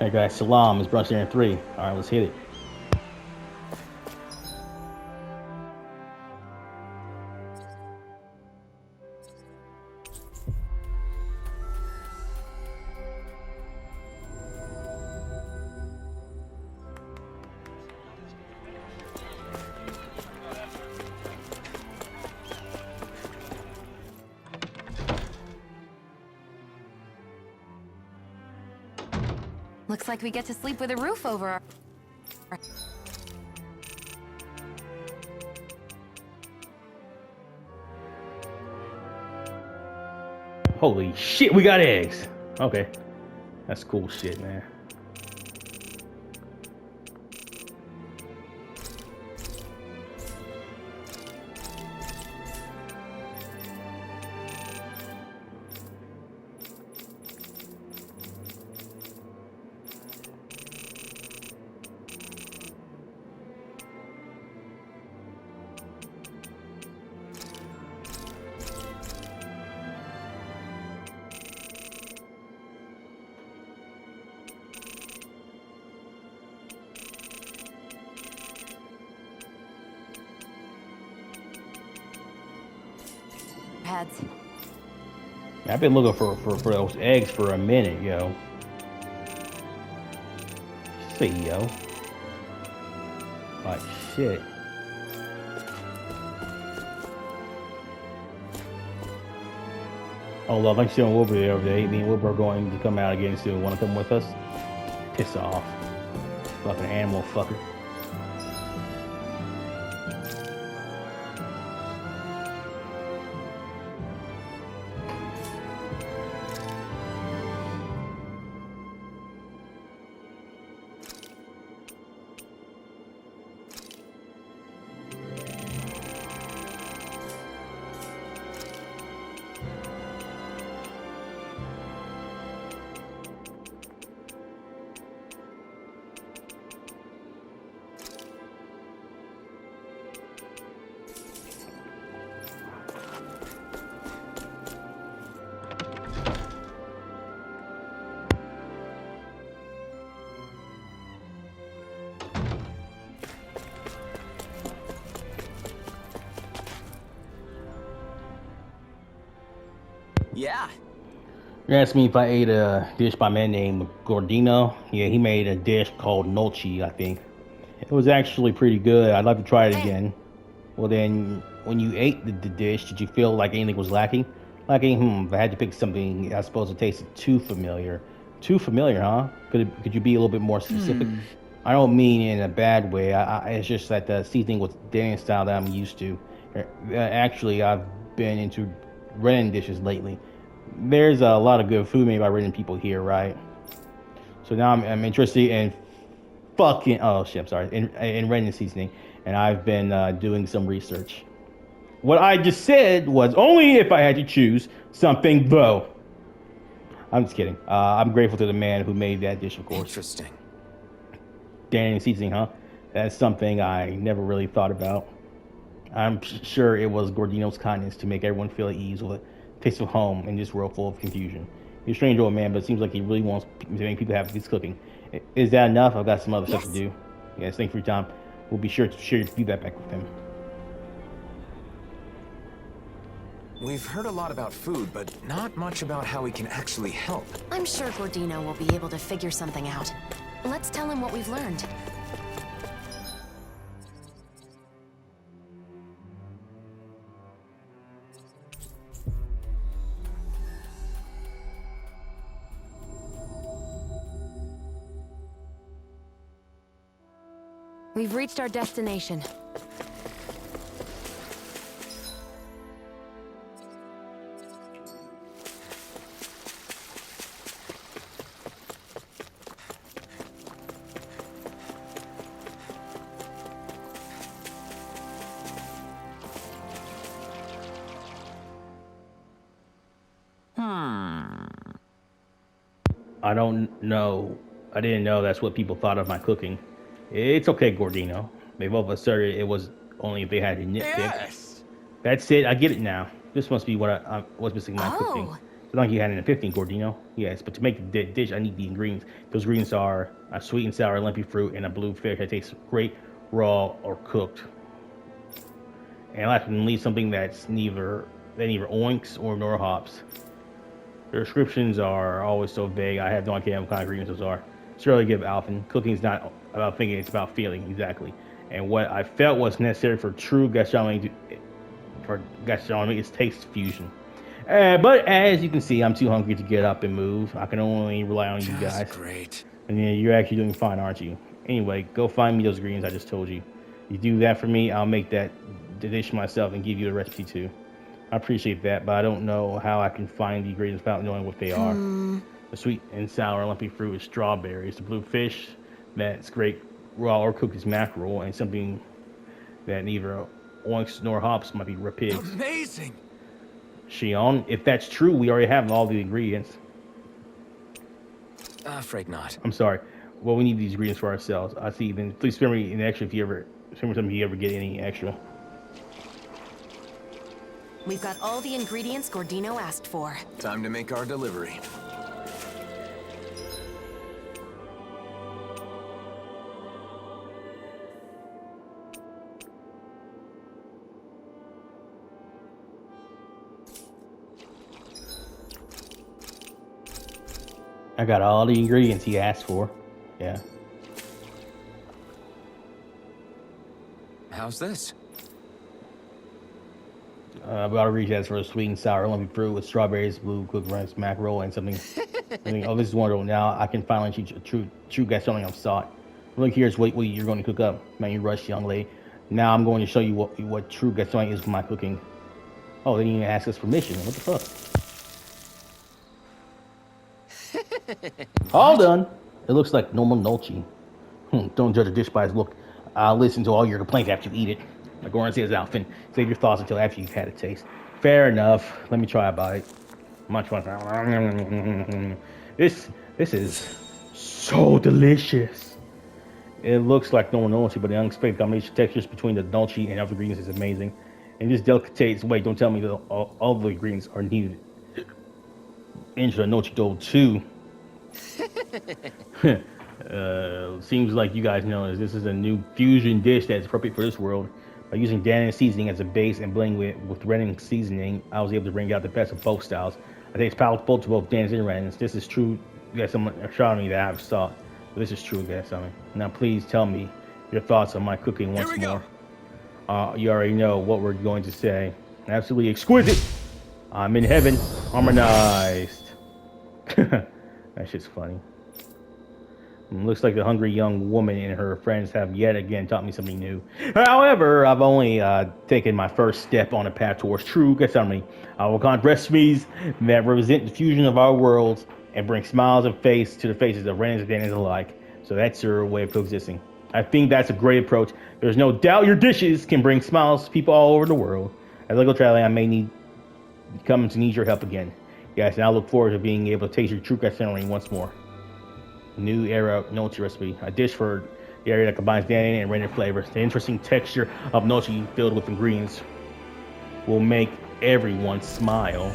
Hey guys, Salam is brunch there in 3. Alright, let's hit it. Looks like we get to sleep with a roof over our... Holy shit, we got eggs! Okay. That's cool shit, man. Pads. I've been looking for those eggs for a minute, yo. See, yo. Like shit. Oh, love, I'm still in Wilbur the other day. Me and Wilbur are going to come out again soon. Want to come with us? Piss off. Fucking animal fucker. Yeah. You asked me if I ate a dish by a man named Gordino. Yeah, he made a dish called Nochi, I think. It was actually pretty good. I'd like to try it again. Well then, when you ate the dish, did you feel like anything was lacking? If I had to pick something, I suppose it tasted too familiar. Too familiar, huh? Could you be a little bit more specific? I don't mean in a bad way. It's just that the seasoning was Danish style that I'm used to. Actually, I've been into Renin dishes lately. There's a lot of good food made by Renin people here, right? So now I'm interested in fucking in Renin seasoning, and I've been doing some research. What I just said was only if I had to choose something, though. I'm just kidding. I'm grateful to the man who made that dish, of course. Interesting. Danish seasoning, huh? That's something I never really thought about. I'm sure it was Gordino's kindness to make everyone feel at ease with a taste of home in this world full of confusion. He's a strange old man, but it seems like he really wants to make people happy with his cooking. Is that enough? I've got some other stuff to do. Yes, thanks for your time. We'll be sure to share your feedback back with him. We've heard a lot about food, but not much about how we can actually help. I'm sure Gordino will be able to figure something out. Let's tell him what we've learned. We've reached our destination. I don't know. I didn't know that's what people thought of my cooking. It's okay, Gordino. They've both asserted it was only if they had to nitpick. Yes. That's it. I get it now. This must be what what's missing in my cooking. like you had in the 15, Gordino. Yes, but to make the dish, I need the ingredients. Those ingredients are a sweet and sour lumpy fruit and a blue fish that tastes great raw or cooked. And last but not least, something that's neither oinks or nor hops. The descriptions are always so vague. I have no idea what kind of ingredients those are. Surely give Alphen. Cooking is not about thinking; it's about feeling. Exactly. And what I felt was necessary for true gastronomy is taste fusion. But as you can see, I'm too hungry to get up and move. I can only rely on you guys. Great. And yeah, you're actually doing fine, aren't you? Anyway, go find me those ingredients I just told you. You do that for me, I'll make that dish myself and give you the recipe too. I appreciate that, but I don't know how I can find the ingredients without knowing what they are. The sweet and sour lumpy fruit is strawberries. The blue fish, that's great raw or cooked is mackerel, and something that neither oinks nor hops might be rapids. Amazing! Shionne, if that's true, we already have all the ingredients. Afraid not. I'm sorry. Well, we need these ingredients for ourselves. I see. Then please spare me an extra if you ever get any extra. We've got all the ingredients Gordino asked for. Time to make our delivery. I got all the ingredients he asked for. Yeah. How's this? About to reach out for a sweet and sour lumpy fruit with strawberries, blue cooked rice, mackerel, and something. Oh, this is wonderful. Now I can finally teach a true gastronomy I've sought. Look, here's what you're going to cook up. Man, you rush, young lady. Now I'm going to show you what true gastronomy is for my cooking. Oh, they didn't even ask us permission. What the fuck? All done. It looks like normal gnocchi. Don't judge a dish by its look. I'll listen to all your complaints after you eat it. Like Vholran says, Alphen, save your thoughts until after you've had a taste. Fair enough. Let me try a bite. Much fun. This is so delicious. It looks like normal gnocchi, but the unexpected combination of textures between the gnocchi and other ingredients is amazing. And this delicatessen, wait, don't tell me that all the ingredients are needed into the gnocchi dough too. Seems like you guys know this is a new fusion dish that's appropriate for this world. By using Dahna seasoning as a base and blending it with Renin seasoning, I was able to bring out the best of both styles. I think it's palatable to both Dahnas and Renins. This is true gastronomy that I've sought. This is true gastronomy. Now please tell me your thoughts on my cooking once more. You already know what we're going to say. Absolutely exquisite. I'm in heaven. Harmonized. That shit's funny. Looks like the hungry young woman and her friends have yet again taught me something new. However, I've only taken my first step on a path towards true gastronomy. I will conquer recipes that represent the fusion of our worlds and bring smiles and face to the faces of Renins and Dahnas alike. So that's your way of coexisting. I think that's a great approach. There's no doubt your dishes can bring smiles to people all over the world. As I go traveling, I may need your help again. Yes, and I look forward to being able to taste your true gastronomy once more. New era gnocchi recipe, a dish for the area that combines Dahna and Renin flavors. The interesting texture of gnocchi filled with ingredients will make everyone smile.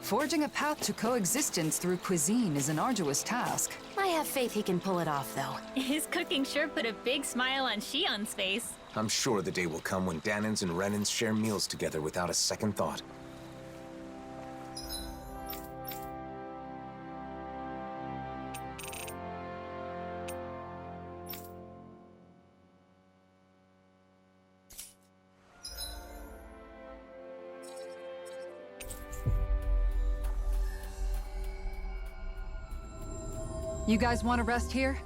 Forging a path to coexistence through cuisine is an arduous task. I have faith he can pull it off, though. His cooking sure put a big smile on Shionne's face. I'm sure the day will come when Dahnans and Renins share meals together without a second thought. You guys want to rest here?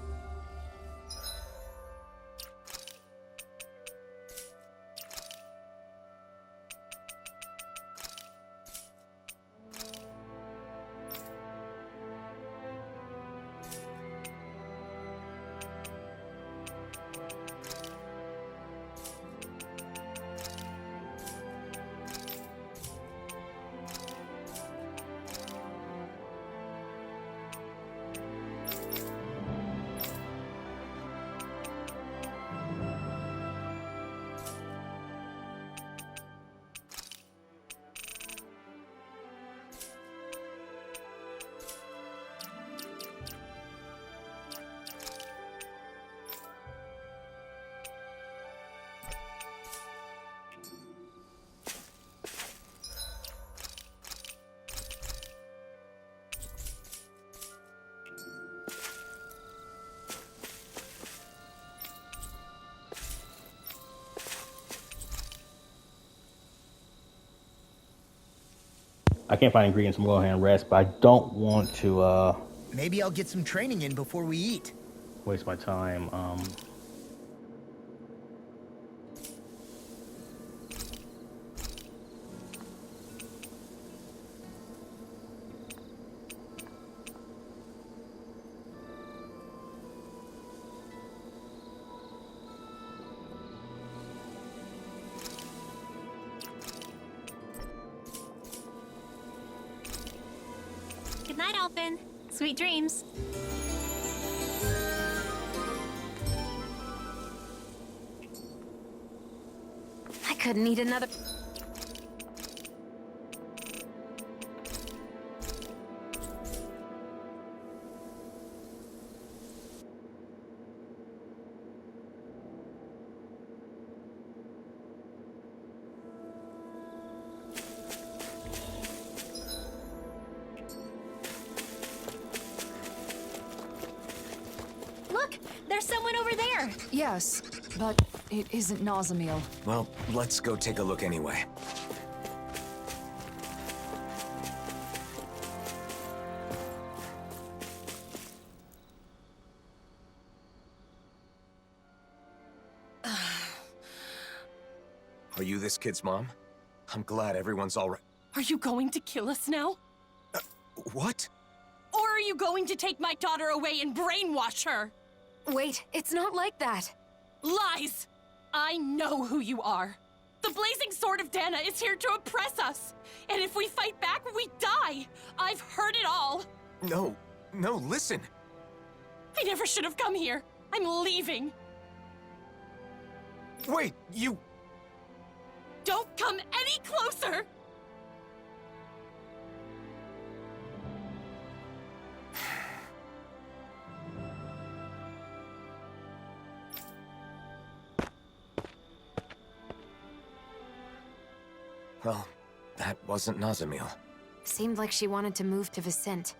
I can't find ingredients from Vholran rest, but I don't want to Maybe I'll get some training in before we eat. waste my time. Good night, Alphen. Sweet dreams. I couldn't eat another... Look, there's someone over there. Yes, but it isn't Nazamil. Well, let's go take a look anyway. Are you this kid's mom? I'm glad everyone's all right. Are you going to kill us now? What? Or are you going to take my daughter away and brainwash her? Wait, it's not like that. Lies! I know who you are. The blazing sword of Dahna is here to oppress us. And if we fight back, we die. I've heard it all. No, listen. I never should have come here. I'm leaving. Wait, you... Don't come any closer! Well, that wasn't Nazamil. Seemed like she wanted to move to Vicente,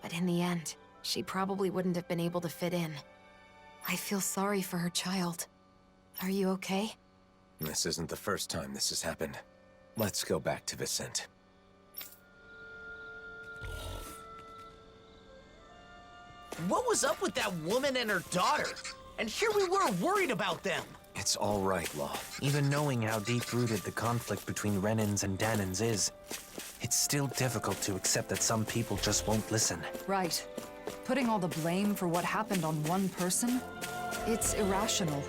but in the end, she probably wouldn't have been able to fit in. I feel sorry for her child. Are you okay? This isn't the first time this has happened. Let's go back to Vicente. What was up with that woman and her daughter? And here we were worried about them. It's all right, Law. Even knowing how deep-rooted the conflict between Renans and Dahnans is, it's still difficult to accept that some people just won't listen. Right. Putting all the blame for what happened on one person? It's irrational.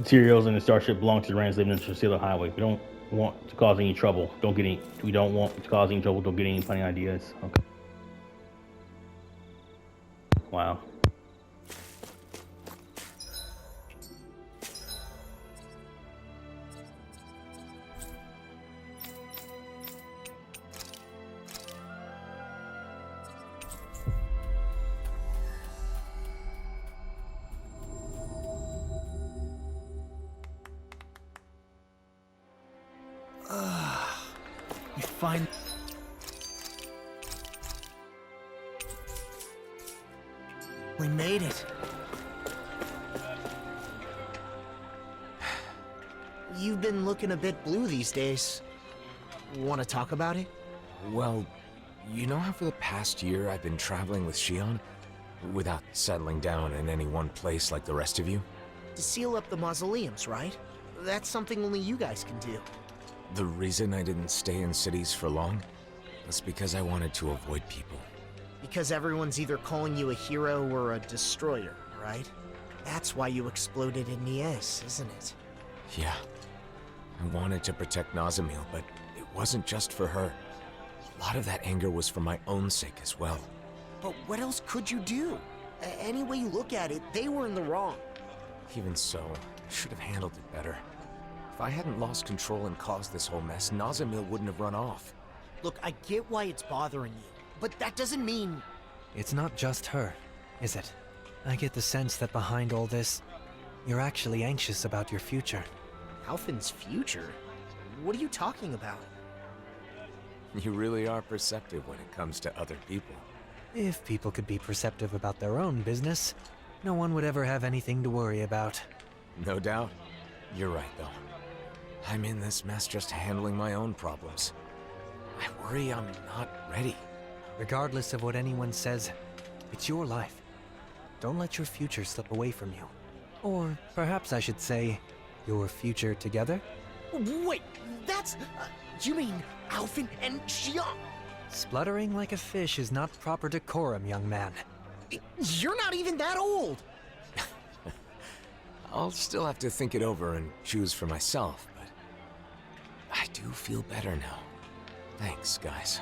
Materials in the starship belong to the Rams living in the Trasilla Highway. We don't want to cause any trouble. We don't want to cause any trouble. Don't get any funny ideas. Okay. Wow. You find... We made it. You've been looking a bit blue these days. Want to talk about it? Well, you know how for the past year I've been traveling with Shionne? Without settling down in any one place like the rest of you? To seal up the mausoleums, right? That's something only you guys can do. The reason I didn't stay in cities for long was because I wanted to avoid people. Because everyone's either calling you a hero or a destroyer, right? That's why you exploded in Nies, isn't it? Yeah. I wanted to protect Nazamil, but it wasn't just for her. A lot of that anger was for my own sake as well. But what else could you do? Any way you look at it, they were in the wrong. Even so, I should have handled it better. If I hadn't lost control and caused this whole mess, Nazamil wouldn't have run off. Look, I get why it's bothering you, but that doesn't mean... It's not just her, is it? I get the sense that behind all this, you're actually anxious about your future. Alphen's future? What are you talking about? You really are perceptive when it comes to other people. If people could be perceptive about their own business, no one would ever have anything to worry about. No doubt. You're right, though. I'm in this mess just handling my own problems. I worry I'm not ready. Regardless of what anyone says, it's your life. Don't let your future slip away from you. Or perhaps I should say, your future together? Wait, that's... you mean Alphen and Shionne? Spluttering like a fish is not proper decorum, young man. You're not even that old! I'll still have to think it over and choose for myself, but I do feel better now. Thanks, guys.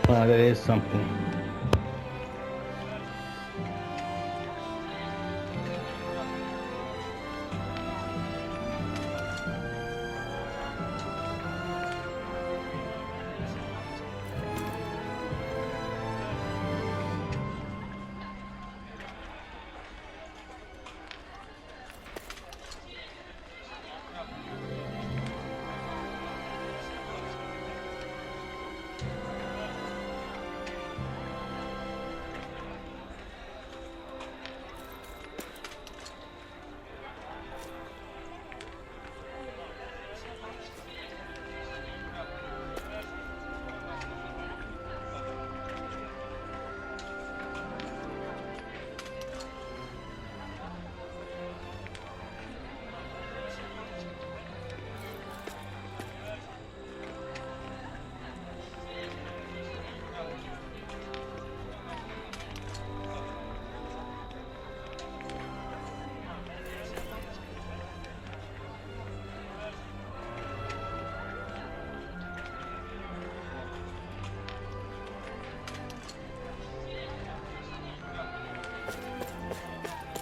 That is something.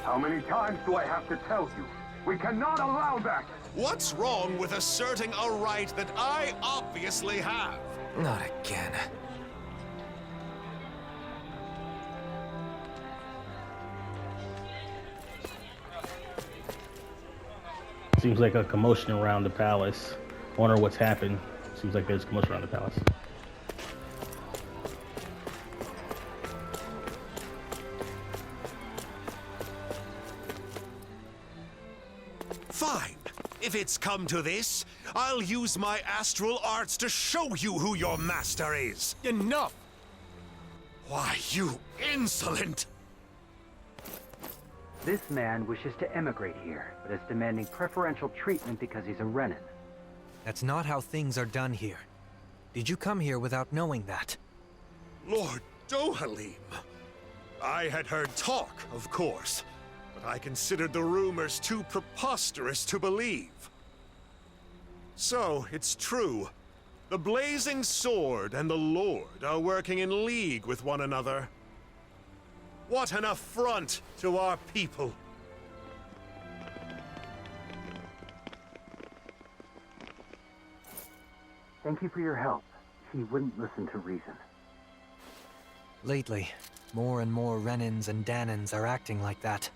How many times do I have to tell you? We cannot allow that! What's wrong with asserting a right that I obviously have? Not again. Seems like a commotion around the palace. Wonder what's happened. Seems like there's a commotion around the palace. Fine. If it's come to this, I'll use my astral arts to show you who your master is. Enough! Why, you insolent! This man wishes to emigrate here, but is demanding preferential treatment because he's a Renin. That's not how things are done here. Did you come here without knowing that? Lord Dohalim. I had heard talk, of course, but I considered the rumors too preposterous to believe. So, it's true. The Blazing Sword and the Lord are working in league with one another. What an affront to our people! Thank you for your help. He wouldn't listen to reason. Lately, more and more Renins and Dahnans are acting like that.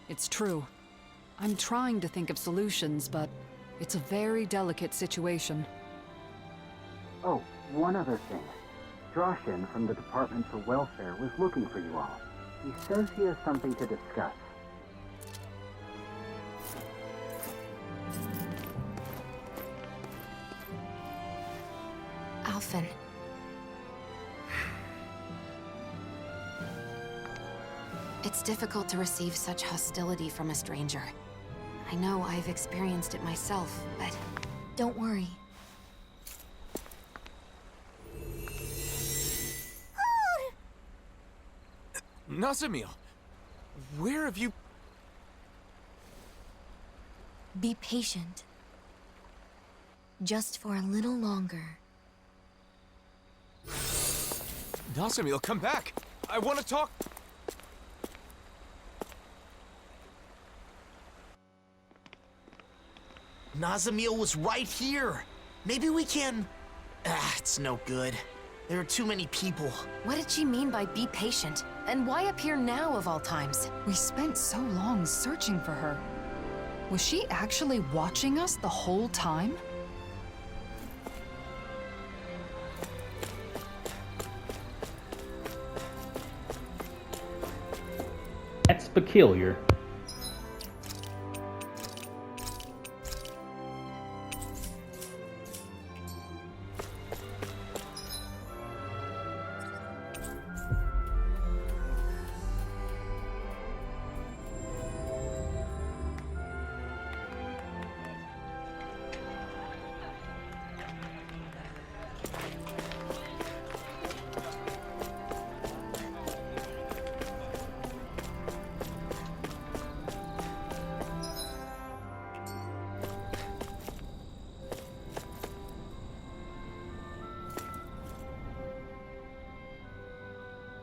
It's true. I'm trying to think of solutions, but it's a very delicate situation. Oh, one other thing. Droshin from the Department for Welfare was looking for you all. He says he has something to discuss. Alphen. It's difficult to receive such hostility from a stranger. I know I've experienced it myself, but don't worry. Nazamil! Where have you... Be patient. Just for a little longer. Nazamil, come back! I want to talk. Nazamil was right here. Maybe we can... it's no good. There are too many people. What did she mean by be patient? And why appear now of all times? We spent so long searching for her. Was she actually watching us the whole time? That's peculiar.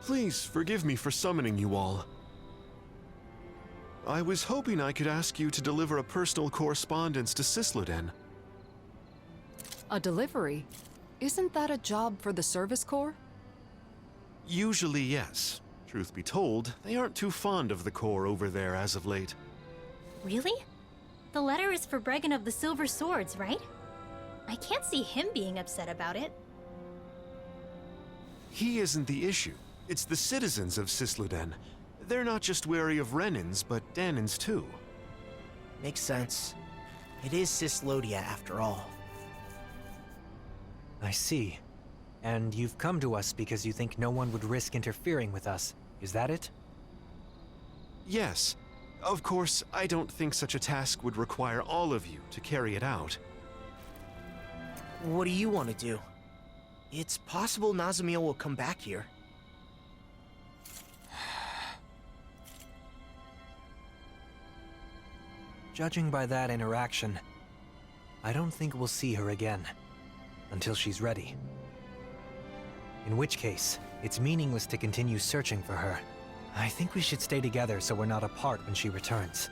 Please forgive me for summoning you all. I was hoping I could ask you to deliver a personal correspondence to Cisloden. A delivery? Isn't that a job for the Service Corps? Usually, yes. Truth be told, they aren't too fond of the Corps over there as of late. Really? The letter is for Bregan of the Silver Swords, right? I can't see him being upset about it. He isn't the issue. It's the citizens of Cisloden. They're not just wary of Renins, but Dahnans too. Makes sense. It is Cislodia after all. I see. And you've come to us because you think no one would risk interfering with us. Is that it? Yes. Of course, I don't think such a task would require all of you to carry it out. What do you want to do? It's possible Nazamil will come back here. Judging by that interaction, I don't think we'll see her again. Until she's ready. In which case, it's meaningless to continue searching for her. I think we should stay together so we're not apart when she returns.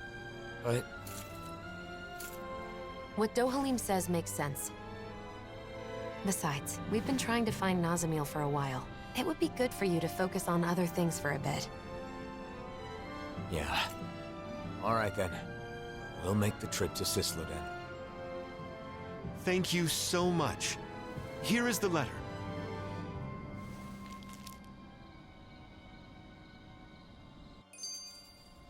But... What Dohalim says makes sense. Besides, we've been trying to find Nazamil for a while. It would be good for you to focus on other things for a bit. yeah. Alright then. We'll make the trip to Cisloden. Thank you so much. Here is the letter.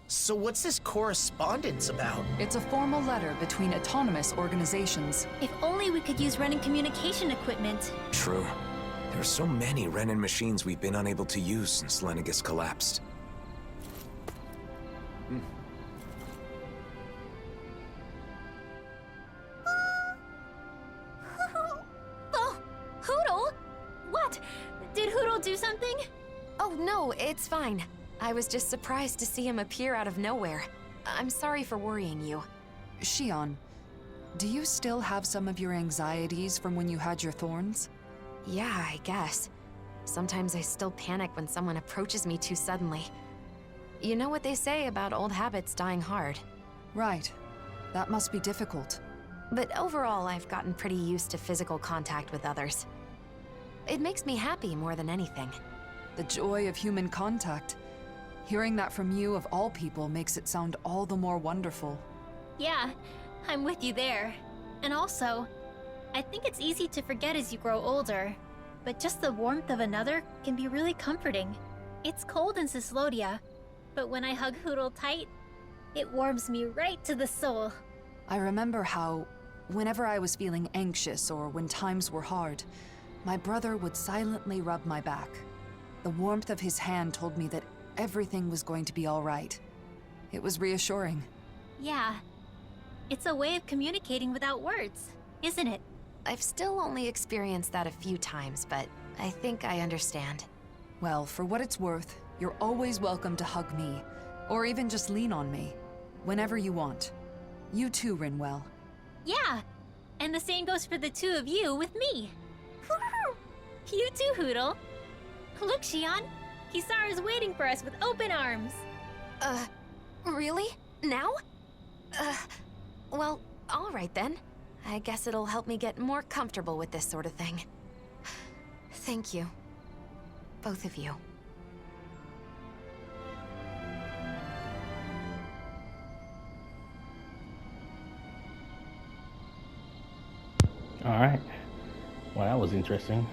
So what's this correspondence about? It's a formal letter between autonomous organizations. If only we could use Renin communication equipment. True. There are so many Renin machines we've been unable to use since Lenegis collapsed. Oh, Hootle? What? Did Hootle do something? Oh no, it's fine. I was just surprised to see him appear out of nowhere. I'm sorry for worrying you. Shionne, do you still have some of your anxieties from when you had your thorns? Yeah, I guess. Sometimes I still panic when someone approaches me too suddenly. You know what they say about old habits dying hard. Right. That must be difficult. But overall, I've gotten pretty used to physical contact with others. It makes me happy more than anything. The joy of human contact. Hearing that from you, of all people, makes it sound all the more wonderful. Yeah, I'm with you there. And also, I think it's easy to forget as you grow older, but just the warmth of another can be really comforting. It's cold in Cislodia, but when I hug Hootle tight, it warms me right to the soul. I remember how, whenever I was feeling anxious or when times were hard, my brother would silently rub my back. The warmth of his hand told me that everything was going to be all right. It was reassuring. Yeah. It's a way of communicating without words, isn't it? I've still only experienced that a few times, but I think I understand. Well, for what it's worth, you're always welcome to hug me, or even just lean on me, whenever you want. You too, Rinwell. Yeah, and the same goes for the two of you with me. You too, Hoodle. Look, Shionne. Kisara's waiting for us with open arms. Really? Now? Well, all right then. I guess it'll help me get more comfortable with this sort of thing. Thank you. Both of you. Alright. Well, that was interesting.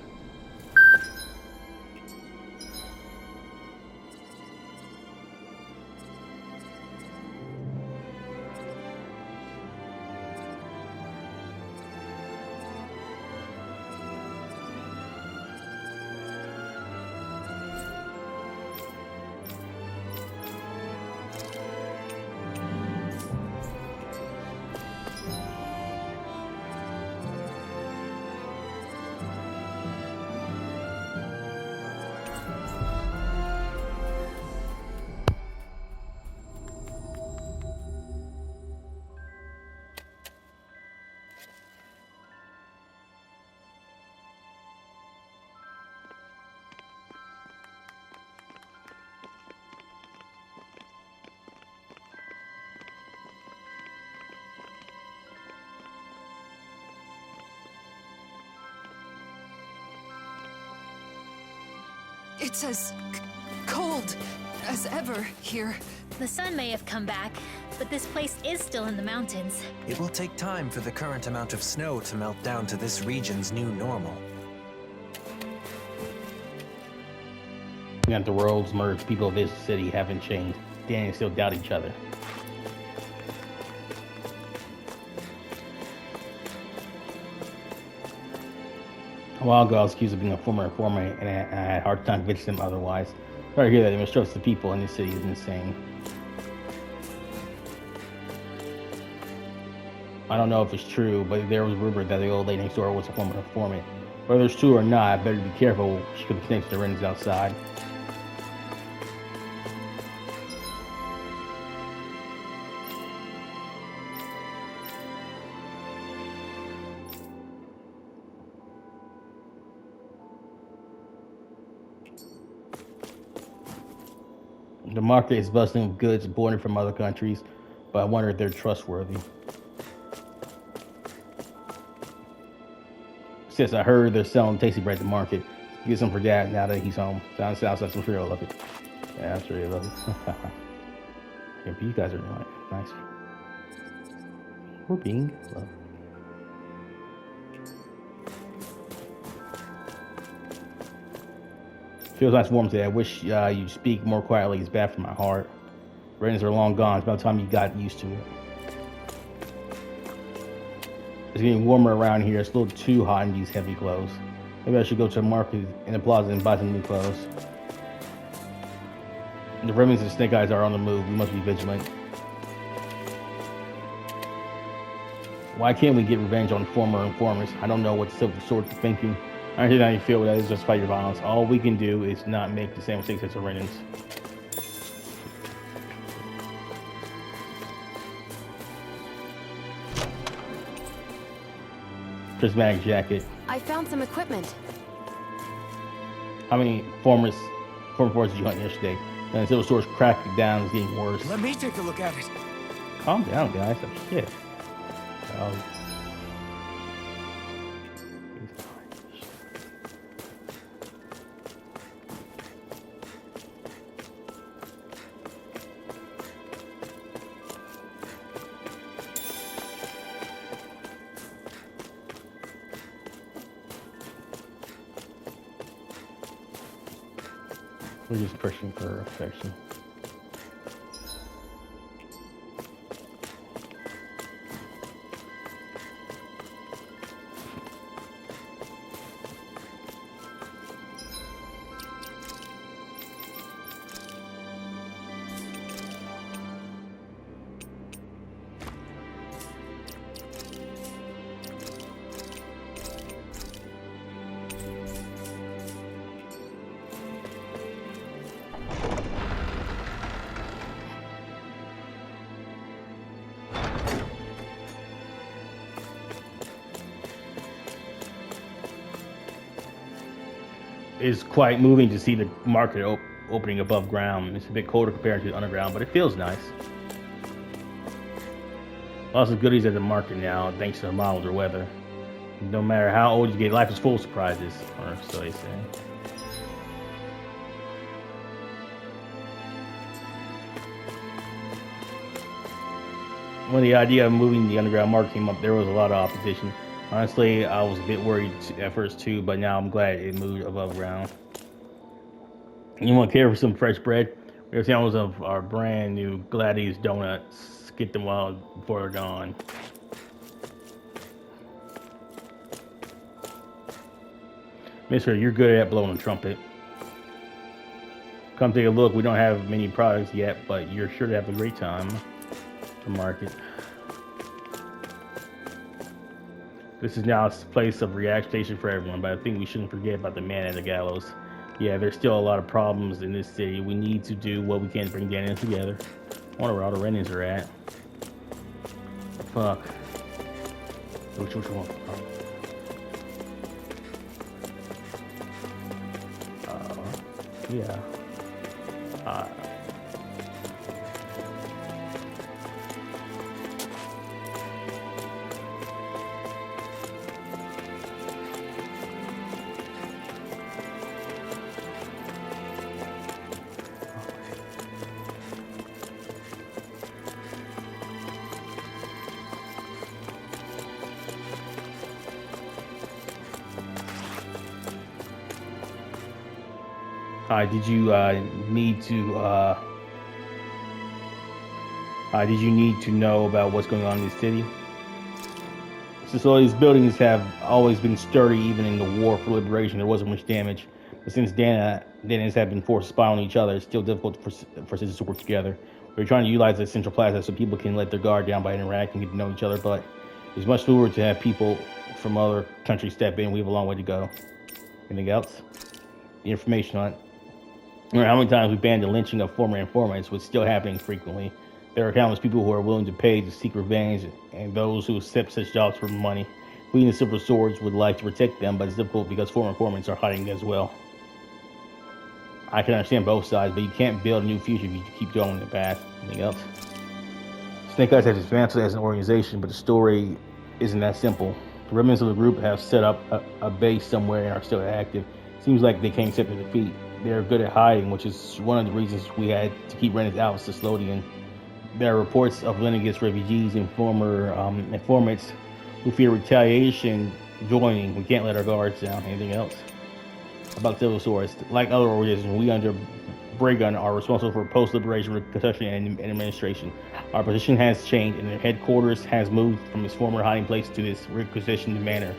It's as cold as ever here. The sun may have come back, but this place is still in the mountains. It will take time for the current amount of snow to melt down to this region's new normal. We got the world's merged. People of this city haven't changed. They still doubt each other. A while ago, I was accused of being a former informant, and I had a hard time convincing them otherwise. Sorry to hear that. They mistrust the people in this city is insane. I don't know if it's true, but there was rumor that the old lady next door was a former informant. Whether it's true or not, I better be careful. She could be connected to Ren's outside. The market is bustling with goods imported from other countries, but I wonder if they're trustworthy. Since I heard they're selling tasty bread at the market, get some for Dad now that he's home. Sounds like some real love it. Yeah, that's really love it. Yeah, but you guys are doing it. Nice. We're being loved. Feels nice warm today. I wish you'd speak more quietly. It's bad for my heart. Rains are long gone. It's about time you got used to it. It's getting warmer around here. It's a little too hot in these heavy clothes. Maybe I should go to the market in the plaza and buy some new clothes. The Ravens and Snake Eyes are on the move. We must be vigilant. Why can't we get revenge on former informers? I don't know what Silver Sword's thinking. I understand how you feel, but that is just fight your violence. All we can do is not make the same mistakes as the Renans. Prismatic jacket. I found some equipment. How many former forces did you hunt yesterday? And Silver Sword's cracking down. It's getting worse. Let me take a look at it. Calm down, guys. Oh, shit. We're just pushing for affection. It's quite moving to see the market opening above ground. It's a bit colder compared to the underground, but it feels nice. Lots of goodies at the market now, thanks to the milder weather. No matter how old you get, life is full of surprises, or so they say. When the idea of moving the underground market came up, there was a lot of opposition. Honestly, I was a bit worried at first too, but now I'm glad it moved above ground. You want to care for some fresh bread? We have samples of our brand new Gladys donuts. Get them while before they're gone. Mister, you're good at blowing a trumpet. Come take a look. We don't have many products yet, but you're sure to have a great time to market. This is now a place of relaxation for everyone, but I think we shouldn't forget about the man at the gallows. Yeah, there's still a lot of problems in this city. We need to do what we can to bring Dahna together. I wonder where all the Renans are at. Fuck. Which one? Yeah. Did you need to know about what's going on in the city? Since all these buildings have always been sturdy, even in the war for liberation, there wasn't much damage. But since Dahnans have been forced to spy on each other, it's still difficult for citizens to work together. We're trying to utilize the central plaza so people can let their guard down by interacting and get to know each other, but it's much cooler to have people from other countries step in. We have a long way to go. Anything else? The information on it. Remember how many times we banned the lynching of former informants, was still happening frequently. There are countless people who are willing to pay to seek revenge, and those who accept such jobs for money. We in the Silver Swords would like to protect them, but it's difficult because former informants are hiding as well. I can understand both sides, but you can't build a new future if you keep going in the past. Anything else? Snake Eyes has advanced as an organization, but the story isn't that simple. The remnants of the group have set up a base somewhere and are still active. Seems like they can't accept defeat. They're good at hiding, which is one of the reasons we had to keep Renans out of Custodian. There are reports of lineages, refugees, and former informants who fear retaliation joining. We can't let our guards down. Anything else? About Silver Swords, like other organizations, we under Braygun are responsible for post-liberation reconstruction and administration. Our position has changed, and the headquarters has moved from its former hiding place to this requisitioned manor.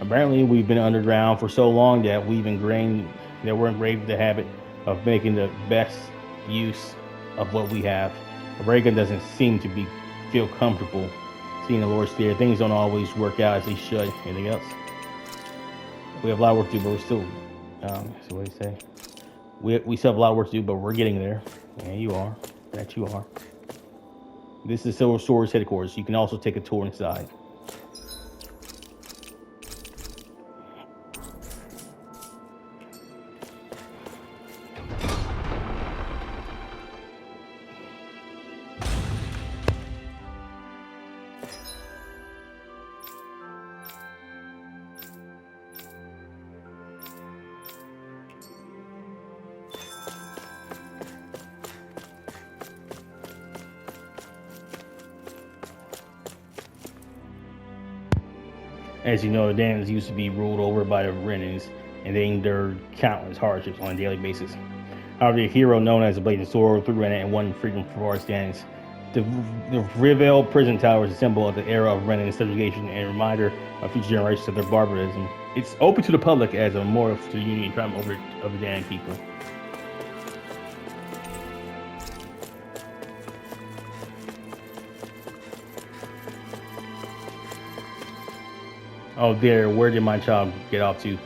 Apparently, we've been underground for so long that we're engraved with the habit of making the best use of what we have. Reagan doesn't seem to feel comfortable seeing the Lord's there. Things don't always work out as they should. Anything else? We have a lot of work to do, but we're still. So what do you say? We still have a lot of work to do, but we're getting there. Yeah, you are. That you are. This is Silver Swords headquarters. You can also take a tour inside. As you know, the Dahnans used to be ruled over by the Renans, and they endured countless hardships on a daily basis. However, the hero known as the Blazing Sword through Renan and won freedom for our Dahnans. The Rinwell prison tower is a symbol of the era of Renan subjugation and a reminder of future generations of their barbarism. It's open to the public as a memorial to the Union and triumph of the Dahnan people. Oh dear, where did my child get off to?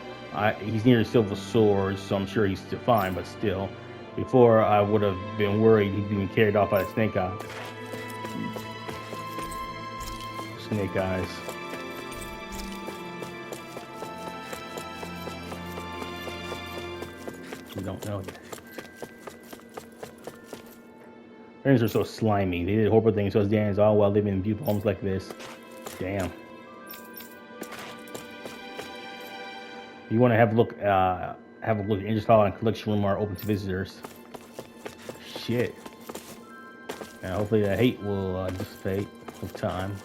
He's near the Silver Swords, so I'm sure he's still fine, but still. Before, I would have been worried he'd been carried off by the Snake Eyes. Snake Eyes. We don't know yet. Rennens are so slimy. They did horrible things to us Danes all while living in beautiful homes like this. Damn. You want to have a look at Angels Hall and Collection Room are open to visitors. Shit. And hopefully the hate will dissipate with time.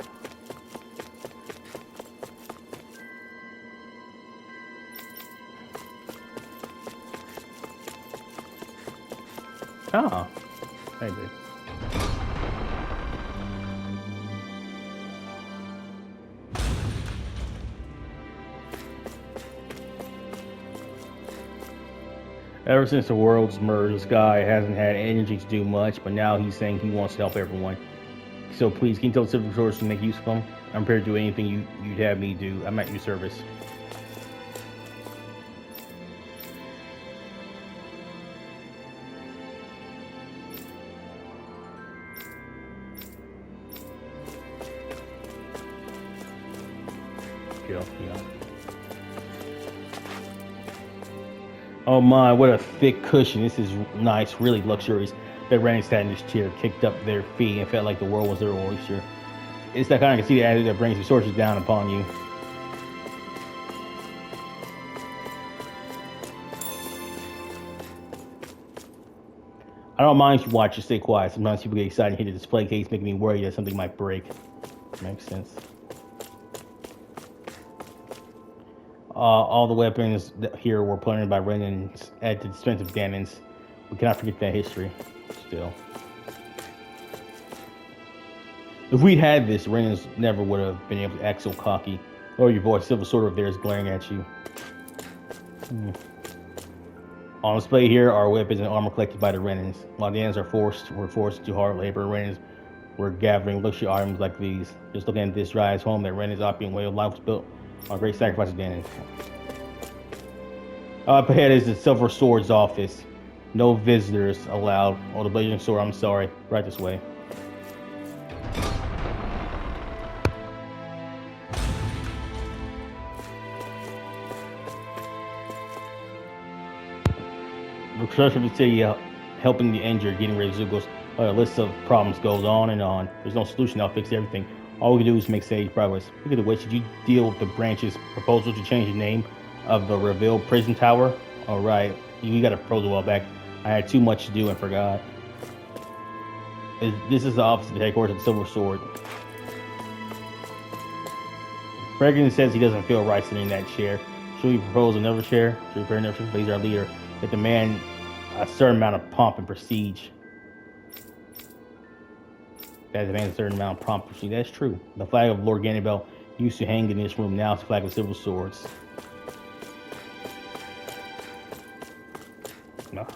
Oh. Hey, babe. Ever since the world's merged, this guy hasn't had energy to do much, but now he's saying he wants to help everyone. So please, can you tell the Civil Source to make use of him? I'm prepared to do anything you'd have me do. I'm at your service. Kill, yeah. Oh my, what a thick cushion. This is nice, really luxurious. The Rennens sat in this chair, kicked up their feet, and felt like the world was their oyster. It's that kind of conceited attitude that brings resources down upon you. I don't mind if you watch, just stay quiet. Sometimes people get excited and hit the display case, making me worry that something might break. Makes sense. All the weapons here were planted by Rennens at the expense of Dahnans. We cannot forget that history. Still. If we'd had this, Rennens never would have been able to act so cocky. Lower your voice, Silver Sword over there is glaring at you. On display here are weapons and armor collected by the Rennens. While the Dahnans were forced to hard labor, Rennens were gathering luxury items like these. Just looking at this rise home that Rennens' opulent way of life was built on great sacrifice of Dahna. Up ahead is the Silver Sword's office. No visitors allowed. Oh, the Blazing Sword, I'm sorry. Right this way. The construction of the city, helping the injured, getting rid of Zugos. A list of problems goes on and on. There's no solution that'll fix everything. All we can do is make steady progress. Look at the way, should you deal with the branch's proposal to change the name of the revealed prison tower? Alright, you got a proposal a while back. I had too much to do and forgot. This is the office of the headquarters of the Silver Sword. Bregan says he doesn't feel right sitting in that chair. Should we propose another chair? Should we prepare another chair? He's our leader. That demand a certain amount of pomp and prestige. That demands a certain amount of pomp and prestige. That's true. The flag of Lord Ganybel used to hang in this room. Now it's the flag of Silver Swords. No.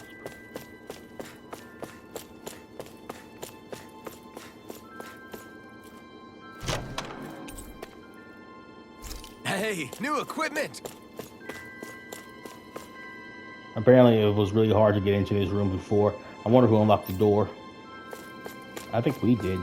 Hey, new equipment! Apparently it was really hard to get into this room before. I wonder who unlocked the door. I think we did.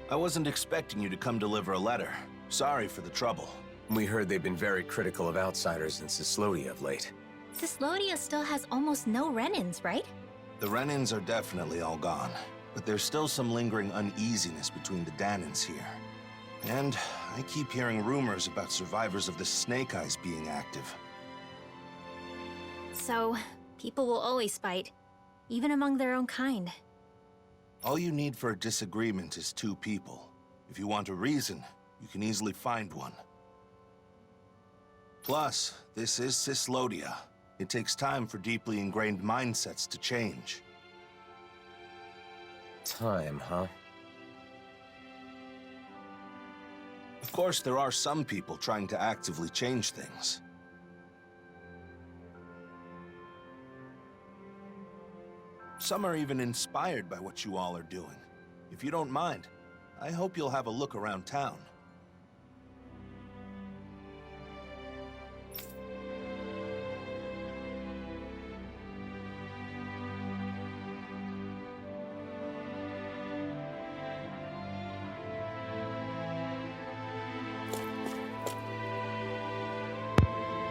I wasn't expecting you to come deliver a letter. Sorry for the trouble. We heard they've been very critical of outsiders in Cislodia of late. Cislodia still has almost no Rennens, right? The Rennens are definitely all gone, but there's still some lingering uneasiness between the Dahnans here. And I keep hearing rumors about survivors of the Snake Eyes being active. So, people will always fight, even among their own kind. All you need for a disagreement is two people. If you want a reason, you can easily find one. Plus, this is Cislodia. It takes time for deeply ingrained mindsets to change. Time, huh? Of course, there are some people trying to actively change things. Some are even inspired by what you all are doing. If you don't mind, I hope you'll have a look around town.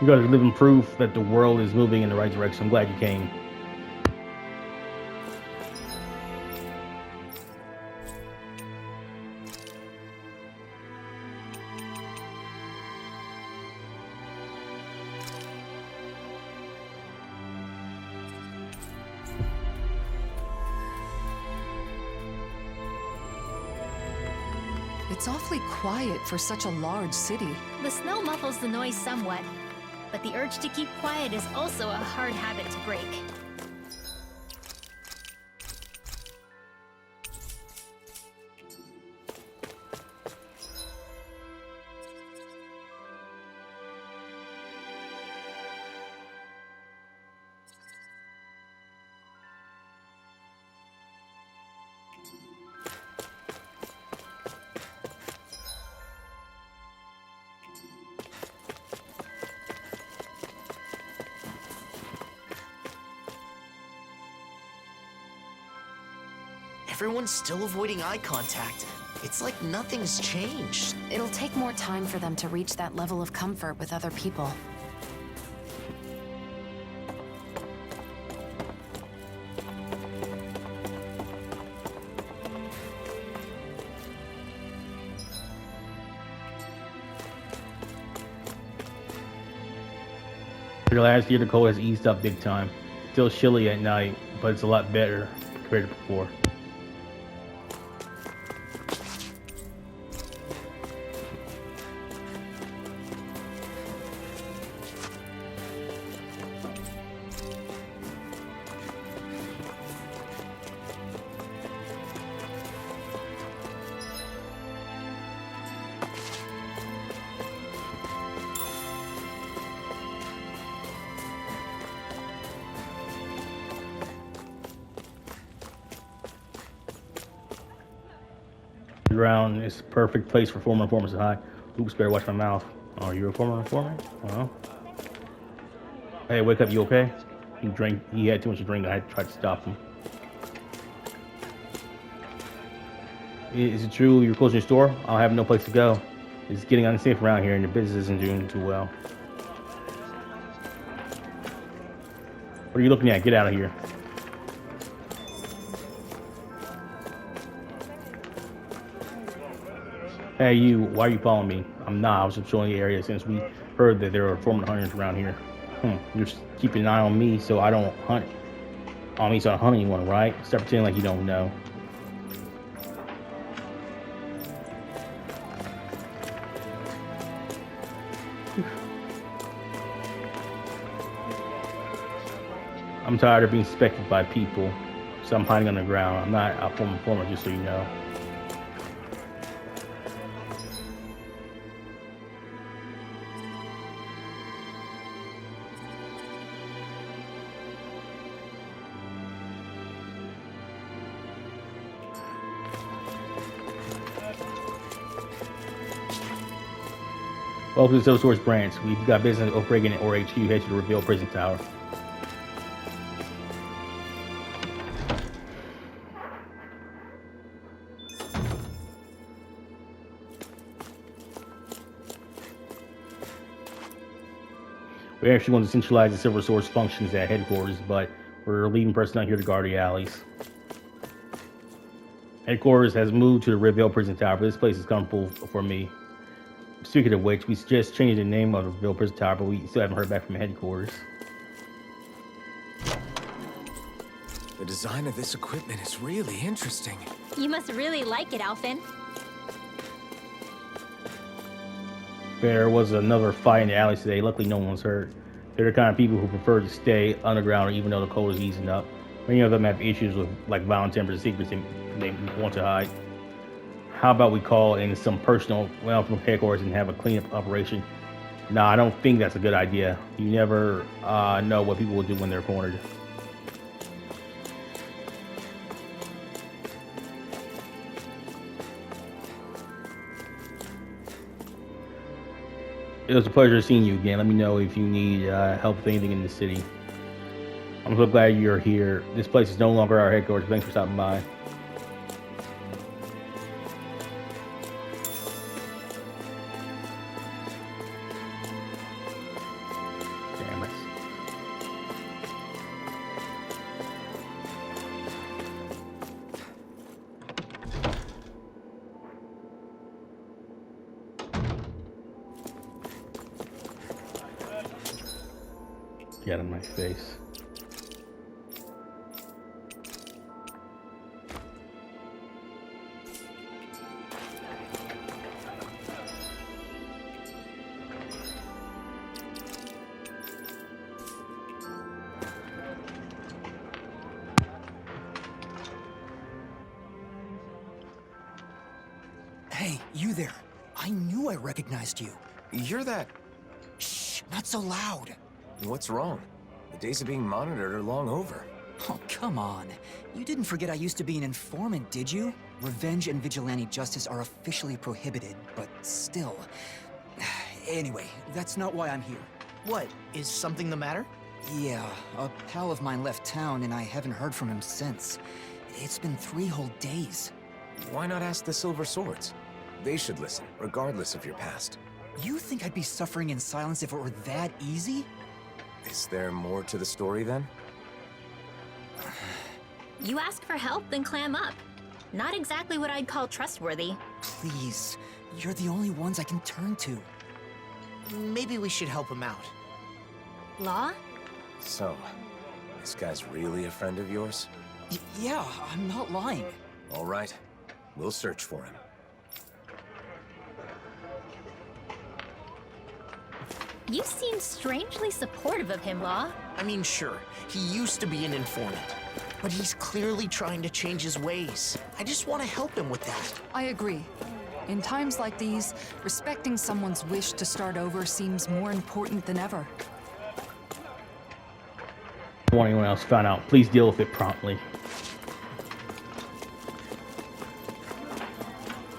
You guys are living proof that the world is moving in the right direction. I'm glad you came. It's awfully quiet for such a large city. The snow muffles the noise somewhat, but the urge to keep quiet is also a hard habit to break. Everyone's still avoiding eye contact. It's like nothing's changed. It'll take more time for them to reach that level of comfort with other people. Last year, the cold has eased up big time. Still chilly at night, but it's a lot better compared to before. Ground is a perfect place for former informers to hide. Oops, better watch my mouth. Oh, you're a former informant? Well. Hey, wake up, you okay? He had too much to drink. I had to try to stop him. Is it true you're closing your store? I'll have no place to go. It's getting unsafe around here and the business isn't doing too well. What are you looking at? Get out of here. Hey, you, why are you following me? I'm not. I was just showing the area since we heard that there are former hunters around here. You're just keeping an eye on me so I don't hunt. On me so I don't hunt anyone, right? Stop pretending like you don't know. I'm tired of being suspected by people, so I'm hiding on the ground. I'm not a former informer, just so you know. Welcome to the Silver Source branch. We've got business operating at ORHQ. Head to the Reveal Prison Tower. We actually want to centralize the Silver Source functions at headquarters, but we're leaving personnel here to guard the alleys. Headquarters has moved to the Reveal Prison Tower, but this place is comfortable for me. Speaking of which, we just changed the name of the Reveal Prison Tower, but we still haven't heard back from headquarters. The design of this equipment is really interesting. You must really like it, Alphen. There was another fight in the alleys today. Luckily, no one was hurt. They're the kind of people who prefer to stay underground even though the cold is easing up. Many of them have issues with like violent tempers and secrets they want to hide. How about we call in some personnel from headquarters and have a cleanup operation? No, I don't think that's a good idea. You never know what people will do when they're cornered. It was a pleasure seeing you again. Let me know if you need help with anything in the city. I'm so glad you're here. This place is no longer our headquarters. Thanks for stopping by. Damn it. Get out of my face. Hey, you there. I knew I recognized you. You're that... Shh, not so loud. What's wrong? The days of being monitored are long over. Oh, come on. You didn't forget I used to be an informant, did you? Revenge and vigilante justice are officially prohibited, but still. Anyway, that's not why I'm here. What? Is something the matter? Yeah, a pal of mine left town and I haven't heard from him since. It's been 3 whole days. Why not ask the Silver Swords? They should listen, regardless of your past. You think I'd be suffering in silence if it were that easy? Is there more to the story then? You ask for help, then clam up. Not exactly what I'd call trustworthy. Please, you're the only ones I can turn to. Maybe we should help him out. Law? So, this guy's really a friend of yours? Yeah, I'm not lying. All right, we'll search for him. You seem strangely supportive of him, Law. I mean, sure, he used to be an informant, but he's clearly trying to change his ways. I just want to help him with that. I agree. In times like these, respecting someone's wish to start over seems more important than ever. I don't want anyone else found out. Please deal with it promptly.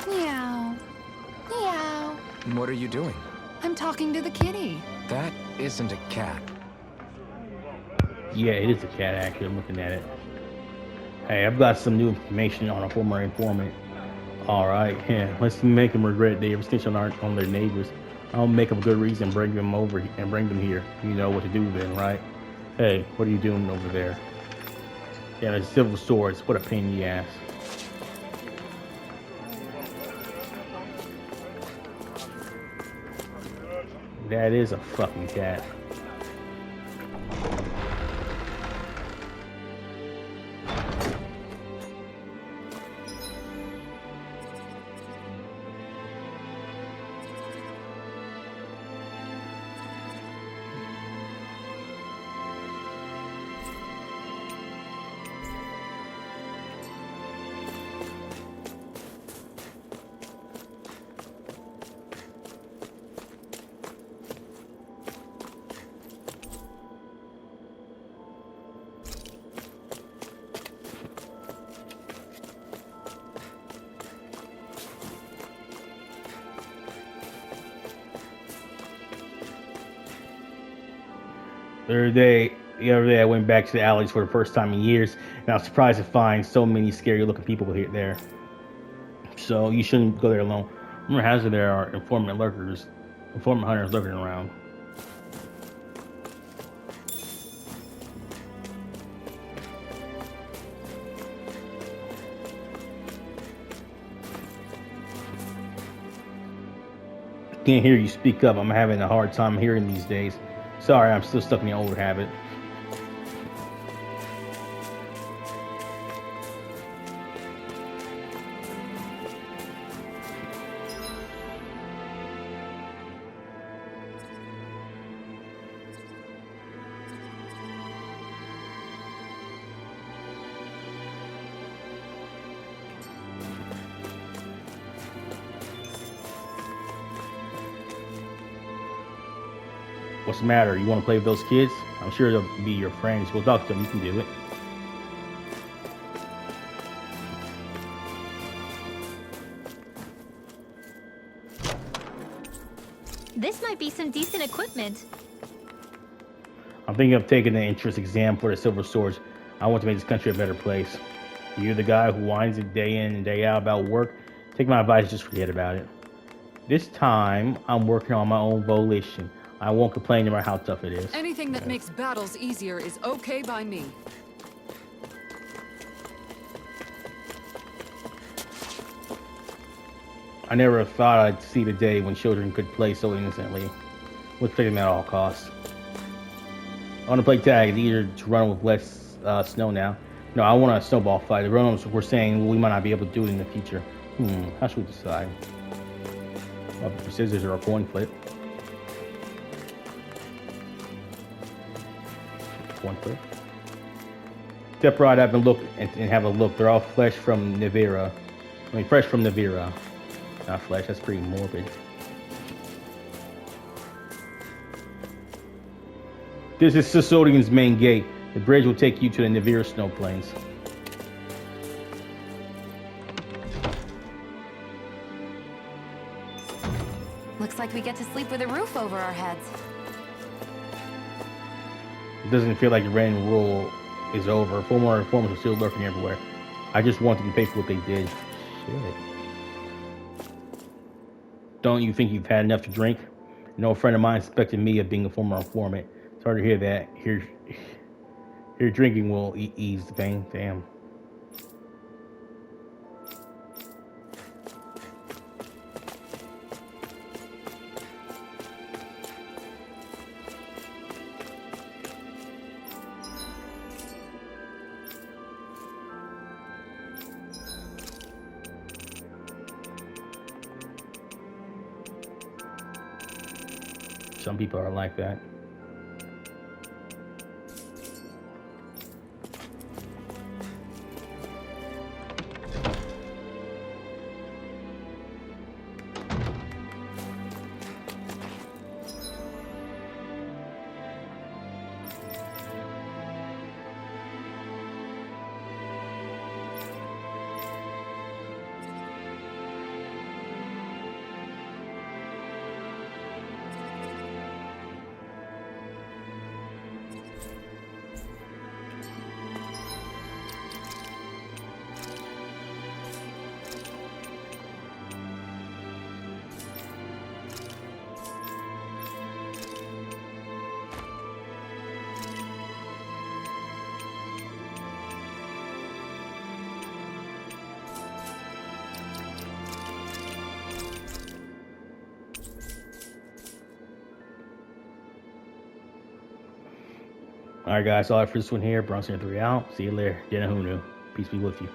Meow. Meow. What are you doing? I'm talking to the kitty. That isn't a cat. Yeah, it is a cat, actually. I'm looking at it. Hey, I've got some new information on a former informant. Alright, yeah, let's make them regret they ever snitched on their neighbors. I'll make them a good reason, bring them over and bring them here. You know what to do then, right? Hey, what are you doing over there? Yeah, there's Silver Swords. What a pain in the ass. That is a fucking cat. The other day I went back to the alleys for the first time in years, and I was surprised to find so many scary looking people here there. So you shouldn't go there alone. Rumor has it there are informant hunters lurking around. Can't hear you speak up. I'm having a hard time hearing these days. Sorry, I'm still stuck in the old habit. What's the matter? You want to play with those kids? I'm sure they'll be your friends. We'll talk to them. You can do it. This might be some some decent equipment. I'm thinking of taking the entrance exam for the Silver Swords. I want to make this country a better place. You're the guy who whines it day in and day out about work. Take my advice, just forget about it. This time, I'm working on my own volition. I won't complain no matter how tough it is. Anything that makes battles easier is okay by me. I never thought I'd see the day when children could play so innocently. Let's play them at all costs. I want to play tag. It's easier to run with less snow now. No, I want a snowball fight. The grown-ups were saying, well, we might not be able to do it in the future. How should we decide? For scissors or a coin flip? Coin flip. Step right up and look and have a look. They're all fresh from Nivira. Fresh from Nivira. Not flesh, that's pretty morbid. This is Sisodian's main gate. The bridge will take you to the Nivira snow plains. Looks like we get to sleep with a roof over our heads. It doesn't feel like the reign rule is over. 4 more informers are still lurking everywhere. I just want them to pay for what they did. Shit. Don't you think you've had enough to drink? No friend of mine suspected me of being a former informant. It's hard to hear that. Here drinking will ease the pain. Damn. Some people are like that. Alright guys, all right for this one here. Bronze 3 out. See you later. Dahna. Peace be with you.